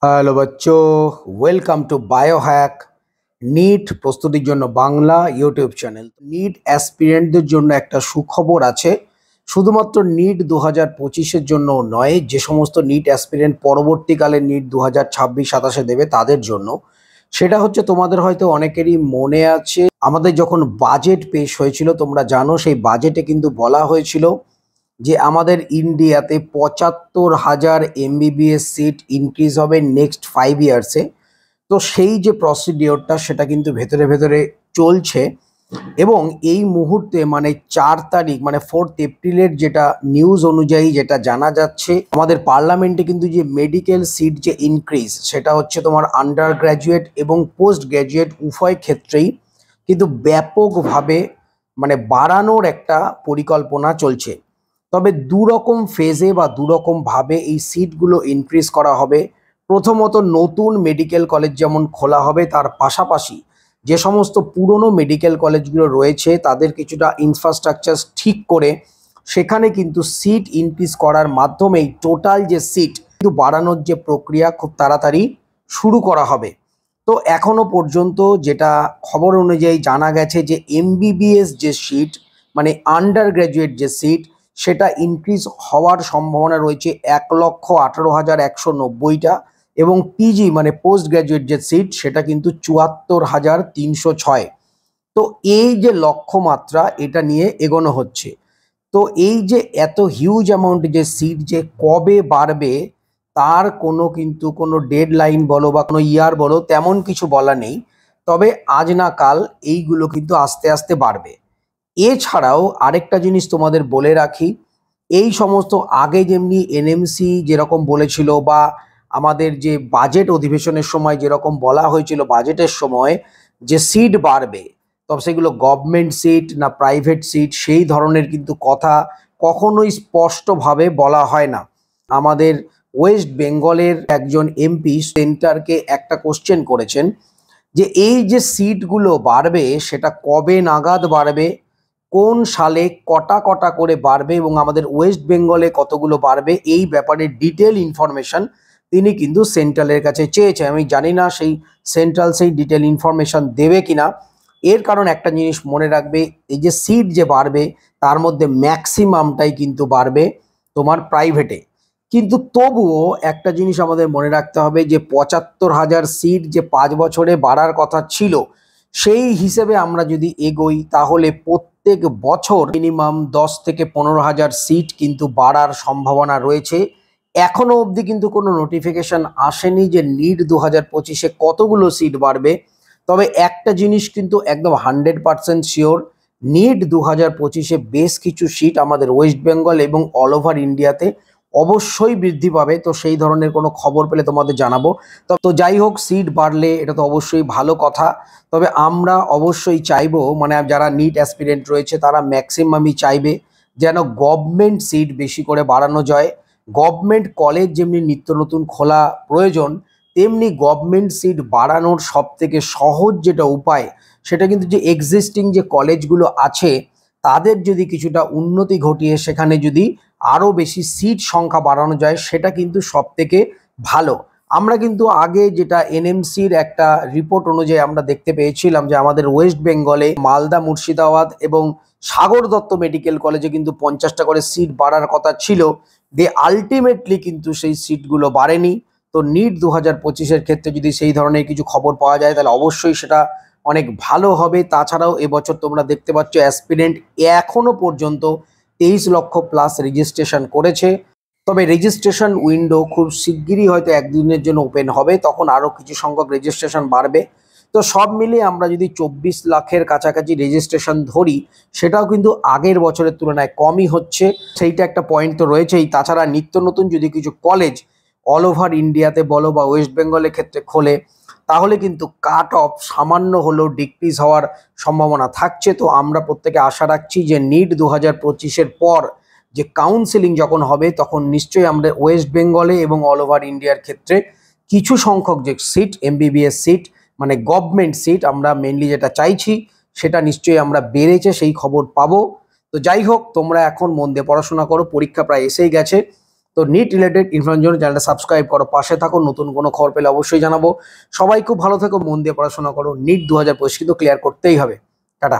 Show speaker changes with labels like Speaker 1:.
Speaker 1: Hello বাচ্চো, welcome to Biohack NEET প্রস্তুতির জন্য বাংলা ইউটিউব চ্যানেল। নিট অ্যাসপিরেন্টদের জন্য একটা সুখবর আছে, শুধুমাত্র নিট 2025-এর জন্য নয়, যে সমস্ত নিট অ্যাসপিরেন্ট পরবর্তীকালে নিট 2026-27 দেবে তাদের জন্য। সেটা হচ্ছে, তোমাদের হয়তো অনেকেরই মনে আছে, আমাদের যখন বাজেট পেশ হয়েছিল, তোমরা জানো সেই বাজেটে কিন্তু বলা হয়েছিল যে আমাদের ইন্ডিয়াতে 75,000 এমবিবিএস সিট ইনক্রিজ হবে নেক্সট 5 ইয়ার্সে। তো সেই যে প্রসিডিওরটা সেটা কিন্তু ভেতরে ভেতরে চলছে, এবং এই মুহূর্তে মানে 4 তারিখ মানে 4th এপ্রিলের যেটা নিউজ অনুযায়ী যেটা জানা যাচ্ছে, আমাদের পার্লামেন্টে কিন্তু যে মেডিকেল সিট যে ইনক্রিজ, সেটা হচ্ছে তোমার আন্ডার গ্র্যাজুয়েট এবং পোস্ট গ্র্যাজুয়েট উভয় ক্ষেত্রেই কিন্তু ব্যাপকভাবে মানে বাড়ানোর একটা পরিকল্পনা চলছে। তবে দুরকম ফেজে বা দুরকমভাবে এই সিটগুলো ইনক্রিজ করা হবে। প্রথমত, নতুন মেডিকেল কলেজ যেমন খোলা হবে, তার পাশাপাশি যে সমস্ত পুরনো মেডিকেল কলেজগুলো রয়েছে তাদের কিছুটা ইনফ্রাস্ট্রাকচার ঠিক করে সেখানে কিন্তু সিট ইনক্রিজ করার মাধ্যমেই টোটাল যে সিট কিন্তু বাড়ানোর যে প্রক্রিয়া খুব তাড়াতাড়ি শুরু করা হবে। তো এখনো পর্যন্ত যেটা খবর অনুযায়ী জানা গেছে যে এমবিবিএস যে সিট মানে আন্ডার গ্র্যাজুয়েট যে সিট, সেটা ইনক্রিজ হওয়ার সম্ভাবনা রয়েছে 1,18,190টা, এবং পিজি মানে পোস্ট গ্র্যাজুয়েট যে সিট সেটা কিন্তু 74,306। তো এই যে লক্ষ্যমাত্রা, এটা নিয়ে এগোনো হচ্ছে। তো এই যে এত হিউজ অ্যামাউন্ট যে সিট যে কবে বাড়বে তার কোনো ডেড লাইন বলো বা কোনো ইয়ার বলো তেমন কিছু বলা নেই। তবে আজ না কাল এইগুলো কিন্তু আস্তে আস্তে বাড়বে। এছাড়াও আরেকটা জিনিস তোমাদের বলে রাখি, এই সমস্ত আগে যেমনি এনএমসি যেরকম বলেছিল বা আমাদের যে বাজেট অধিবেশনের সময় যেরকম বলা হয়েছিল বাজেটের সময় যে সিট বাড়বে, তবে সেগুলো গভর্নমেন্ট সিট না প্রাইভেট সিট সেই ধরনের কিন্তু কথা কখনোই স্পষ্টভাবে বলা হয় না। আমাদের ওয়েস্ট বেঙ্গলের একজন এমপি সেন্টারকে একটা কোশ্চেন করেছেন যে এই যে সিটগুলো বাড়বে সেটা কবে নাগাদ বাড়বে, কোন সালে কটা কটা করে বাড়বে এবং আমাদের ওয়েস্ট বেঙ্গলে কতগুলো বাড়বে, এই ব্যাপারে ডিটেল ইনফরমেশন তিনি কিন্তু সেন্ট্রালের কাছে চেয়েছে। আমি জানি না সেই সেন্ট্রাল সেই ডিটেল ইনফরমেশন দেবে কিনা। এর কারণ একটা জিনিস মনে রাখবে, এই যে সিট যে বাড়বে তার মধ্যে ম্যাক্সিমামটাই কিন্তু বাড়বে তোমার প্রাইভেটে। কিন্তু তবুও একটা জিনিস আমাদের মনে রাখতে হবে যে 75,000 সিট যে 5 বছরে বাড়ার কথা ছিল, সেই হিসেবে আমরা যদি এগোই তাহলে প্রত্যেক বছর মিনিমাম 10 থেকে 15,000 সিট কিন্তু বাড়ার সম্ভাবনা রয়েছে। এখনো অবধি কিন্তু কোনো নোটিফিকেশন আসেনি যে নিট 2025-এ কতগুলো সিট বাড়বে। তবে একটা জিনিস কিন্তু একদম 100% শিওর, নিট 2025-এ বেশ কিছু সিট আমাদের ওয়েস্ট বেঙ্গল এবং অল ওভার ইন্ডিয়াতে অবশ্যই বৃদ্ধি পাবে। তো সেই ধরনের কোনো খবর পেলে তোমাদের জানাবো। তো যাই হোক, সিট বাড়লে এটা তো অবশ্যই ভালো কথা। তবে আমরা অবশ্যই চাইবো, মানে যারা নিট অ্যাসপিরেন্ট রয়েছে তারা ম্যাক্সিমামই চাইবে যেন গভর্নমেন্ট সিট বেশি করে বাড়ানো যায়। গভর্নমেন্ট কলেজ যেমনি নিত্য নতুন খোলা প্রয়োজন, তেমনি গভর্নমেন্ট সিট বাড়ানোর সবথেকে সহজ যেটা উপায়, সেটা কিন্তু যে এক্সিস্টিং যে কলেজগুলো আছে তাদের যদি কিছুটা উন্নতি ঘটিয়ে সেখানে যদি আরও বেশি সিট সংখ্যা বাড়ানো যায়, সেটা কিন্তু সবথেকে ভালো। আমরা কিন্তু আগে যেটা এনএমসির একটা রিপোর্ট অনুযায়ী আমরা দেখতে পেয়েছিলাম যে আমাদের ওয়েস্ট বেঙ্গলে মালদা, মুর্শিদাবাদ এবং সাগর দত্ত মেডিকেল কলেজে কিন্তু 50টা করে সিট বাড়ার কথা ছিল, দিয়ে আলটিমেটলি কিন্তু সেই সিটগুলো বাড়েনি। তো নিট 2025-এর ক্ষেত্রে যদি সেই ধরনের কিছু খবর পাওয়া যায় তাহলে অবশ্যই সেটা অনেক ভালো হবে। তাছাড়াও এবছর তোমরা দেখতে পাচ্ছ অ্যাসপিরেন্ট এখনো পর্যন্ত 23 লক্ষ প্লাস রেজিস্ট্রেশন করেছে। তবে রেজিস্ট্রেশন উইন্ডো খুব শিগগিরই হয়তো একদিনের জন্য ওপেন হবে, তখন আরও কিছু সংখ্যক রেজিস্ট্রেশন বাড়বে। তো সব মিলিয়ে আমরা যদি 24 লাখের কাছাকাছি রেজিস্ট্রেশন ধরি, সেটাও কিন্তু আগের বছরের তুলনায় কমই হচ্ছে, সেইটা একটা পয়েন্ট তো রয়েছেই। তাছাড়া নিত্য নতুন যদি কিছু কলেজ অল ওভার ইন্ডিয়াতে বলো বা ওয়েস্ট বেঙ্গলের ক্ষেত্রে খোলে, তাহলে কিন্তু কাট অফ সামান্য হলেও ডিক্রিজ হওয়ার সম্ভাবনা থাকছে। তো আমরা প্রত্যেকে আশা রাখছি যে নিট 2025-এর পর যে কাউন্সেলিং যখন হবে তখন নিশ্চয়ই আমরা ওয়েস্ট বেঙ্গলে এবং অল ওভার ইন্ডিয়ার ক্ষেত্রে কিছু সংখ্যক যে সিট এমবিবিএস সিট মানে গভর্নমেন্ট সিট আমরা মেনলি যেটা চাইছি সেটা নিশ্চয়ই আমরা বেড়েছে সেই খবর পাবো। তো যাই হোক, তোমরা এখন মন দিয়ে পড়াশোনা করো, পরীক্ষা প্রায় এসেই গেছে। তো তো নিট রিলেটেড ইনফরমেশনের জন্য চ্যানেলটা সাবস্ক্রাইব করো, পাশে থাকো। নতুন কোনো খবর পেলে অবশ্যই জানাবো। সবাই খুব ভালো থেকো, মন দিয়ে পড়াশোনা করো। নিট 2025 কিন্তু ক্লিয়ার করতেই হবে। টাটা।